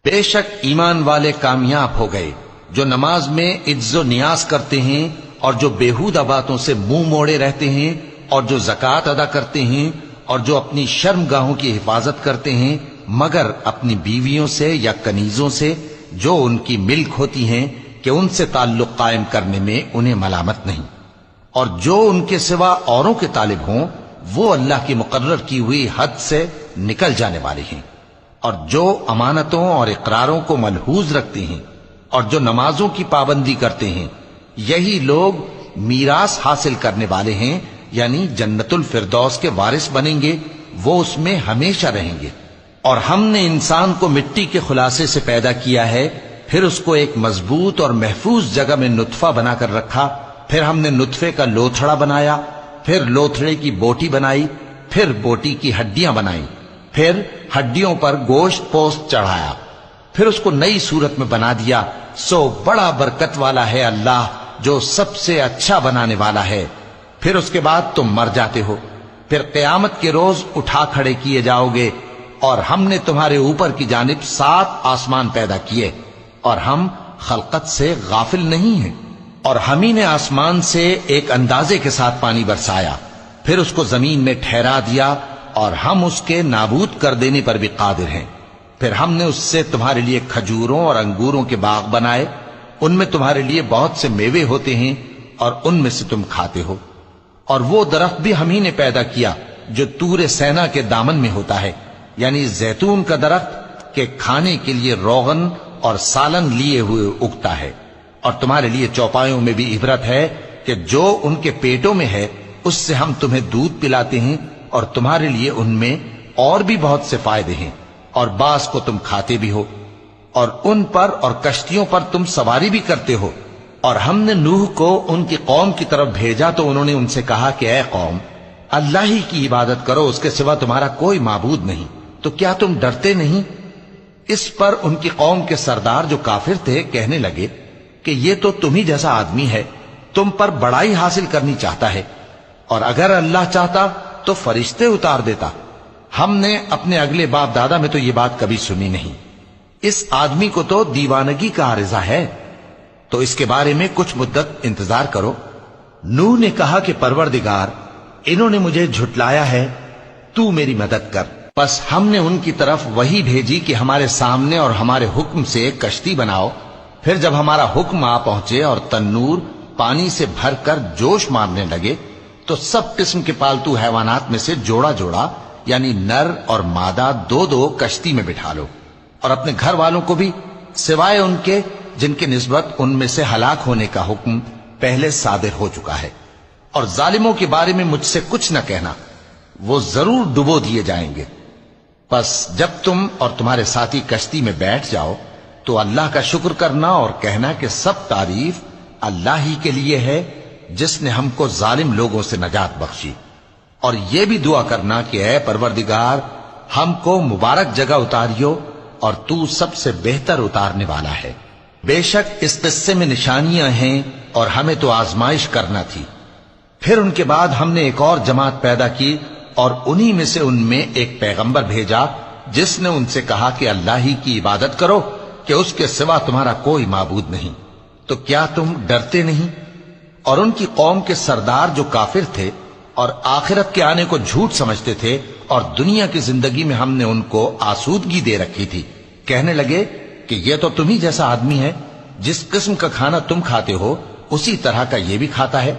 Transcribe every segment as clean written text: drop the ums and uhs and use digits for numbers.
بے شک ایمان والے کامیاب ہو گئے جو نماز میں عجز و نیاز کرتے ہیں اور جو بیہودہ باتوں سے منہ موڑے رہتے ہیں اور جو زکوٰۃ ادا کرتے ہیں اور جو اپنی شرم گاہوں کی حفاظت کرتے ہیں مگر اپنی بیویوں سے یا کنیزوں سے جو ان کی ملک ہوتی ہیں کہ ان سے تعلق قائم کرنے میں انہیں ملامت نہیں، اور جو ان کے سوا اوروں کے طالب ہوں وہ اللہ کی مقرر کی ہوئی حد سے نکل جانے والے ہیں، اور جو امانتوں اور اقراروں کو ملحوظ رکھتے ہیں اور جو نمازوں کی پابندی کرتے ہیں یہی لوگ میراث حاصل کرنے والے ہیں، یعنی جنت الفردوس کے وارث بنیں گے، وہ اس میں ہمیشہ رہیں گے۔ اور ہم نے انسان کو مٹی کے خلاصے سے پیدا کیا ہے، پھر اس کو ایک مضبوط اور محفوظ جگہ میں نطفہ بنا کر رکھا، پھر ہم نے نطفے کا لوتھڑا بنایا، پھر لوتھڑے کی بوٹی بنائی، پھر بوٹی کی ہڈیاں بنائیں، پھر ہڈیوں پر گوشت پوست چڑھایا، پھر اس کو نئی صورت میں بنا دیا۔ سو بڑا برکت والا ہے اللہ جو سب سے اچھا بنانے والا ہے۔ پھر اس کے بعد تم مر جاتے ہو، پھر قیامت کے روز اٹھا کھڑے کیے جاؤ گے، اور ہم نے تمہارے اوپر کی جانب 7 آسمان پیدا کیے، اور ہم خلقت سے غافل نہیں ہیں۔ اور ہم ہی نے آسمان سے ایک اندازے کے ساتھ پانی برسایا، پھر اس کو زمین میں ٹھہرا دیا، اور ہم اس کے نابود کر دینے پر بھی قادر ہیں۔ پھر ہم نے اس سے تمہارے لیے کھجوروں اور انگوروں کے باغ بنائے، ان میں تمہارے لیے بہت سے میوے ہوتے ہیں اور ان میں سے تم کھاتے ہو۔ اور وہ درخت بھی ہم ہی نے پیدا کیا جو طور سینا کے دامن میں ہوتا ہے، یعنی زیتون کا درخت کہ کھانے کے لیے روغن اور سالن لیے ہوئے اگتا ہے۔ اور تمہارے لیے چوپایوں میں بھی عبرت ہے کہ جو ان کے پیٹوں میں ہے اس سے ہم تمہیں دودھ پلاتے ہیں، اور تمہارے لیے ان میں اور بھی بہت سے فائدے ہیں، اور بعض کو تم کھاتے بھی ہو، اور ان پر اور کشتیوں پر تم سواری بھی کرتے ہو۔ اور ہم نے نوح کو ان کی قوم کی طرف بھیجا تو انہوں نے ان سے کہا کہ اے قوم، اللہ ہی کی عبادت کرو، اس کے سوا تمہارا کوئی معبود نہیں، تو کیا تم ڈرتے نہیں؟ اس پر ان کی قوم کے سردار جو کافر تھے کہنے لگے کہ یہ تو تم ہی جیسا آدمی ہے، تم پر بڑائی حاصل کرنی چاہتا ہے، اور اگر اللہ چاہتا تو فرشتے اتار دیتا۔ ہم نے اپنے اگلے باپ دادا میں تو یہ بات کبھی سنی نہیں، اس آدمی کو تو دیوانگی کا عارضہ ہے، تو اس کے بارے میں کچھ مدت انتظار کرو۔ نوح نے کہا کہ پروردگار، انہوں نے مجھے جھٹلایا ہے، تو میری مدد کر۔ پس ہم نے ان کی طرف وحی بھیجی کہ ہمارے سامنے اور ہمارے حکم سے ایک کشتی بناؤ۔ پھر جب ہمارا حکم آ پہنچے اور تنور پانی سے بھر کر جوش مارنے لگے تو سب قسم کے پالتو حیوانات میں سے جوڑا جوڑا یعنی نر اور مادہ 2 کشتی میں بٹھا لو، اور اپنے گھر والوں کو بھی سوائے ان کے جن کے نسبت ان میں سے ہلاک ہونے کا حکم پہلے صادر ہو چکا ہے۔ اور ظالموں کے بارے میں مجھ سے کچھ نہ کہنا، وہ ضرور ڈبو دیے جائیں گے۔ پس جب تم اور تمہارے ساتھی کشتی میں بیٹھ جاؤ تو اللہ کا شکر کرنا اور کہنا کہ سب تعریف اللہ ہی کے لیے ہے جس نے ہم کو ظالم لوگوں سے نجات بخشی، اور یہ بھی دعا کرنا کہ اے پروردگار ہم کو مبارک جگہ اتاریو، اور تو سب سے بہتر اتارنے والا ہے۔ بے شک اس قصے میں نشانیاں ہیں اور ہمیں تو آزمائش کرنا تھی۔ پھر ان کے بعد ہم نے ایک اور جماعت پیدا کی، اور انہی میں سے ان میں ایک پیغمبر بھیجا جس نے ان سے کہا کہ اللہ ہی کی عبادت کرو کہ اس کے سوا تمہارا کوئی معبود نہیں، تو کیا تم ڈرتے نہیں؟ اور ان کی قوم کے سردار جو کافر تھے اور آخرت کے آنے کو جھوٹ سمجھتے تھے اور دنیا کی زندگی میں ہم نے ان کو آسودگی دے رکھی تھی، کہنے لگے کہ یہ تو تم ہی جیسا آدمی ہے، جس قسم کا کھانا تم کھاتے ہو اسی طرح کا یہ بھی کھاتا ہے،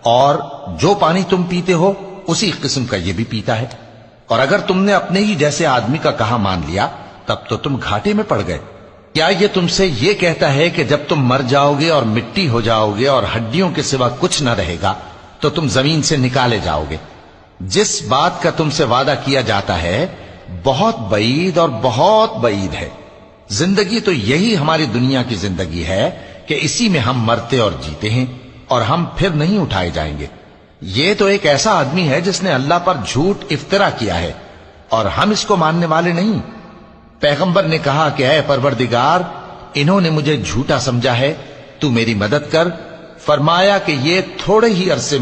اور جو پانی تم پیتے ہو اسی قسم کا یہ بھی پیتا ہے، اور اگر تم نے اپنے ہی جیسے آدمی کا کہا مان لیا تب تو تم گھاٹے میں پڑ گئے۔ کیا یہ تم سے یہ کہتا ہے کہ جب تم مر جاؤ گے اور مٹی ہو جاؤ گے اور ہڈیوں کے سوا کچھ نہ رہے گا تو تم زمین سے نکالے جاؤ گے؟ جس بات کا تم سے وعدہ کیا جاتا ہے بہت بعید اور بہت بعید ہے۔ زندگی تو یہی ہماری دنیا کی زندگی ہے کہ اسی میں ہم مرتے اور جیتے ہیں، اور ہم پھر نہیں اٹھائے جائیں گے۔ یہ تو ایک ایسا آدمی ہے جس نے اللہ پر جھوٹ افطرا کیا ہے، اور ہم اس کو ماننے والے نہیں۔ پیغمبر نے کہا کہ اے پروردگار، انہوں نے مجھے جھوٹا سمجھا ہے، تو میری مدد کر۔ فرمایا کہ یہ تھوڑے ہی عرصے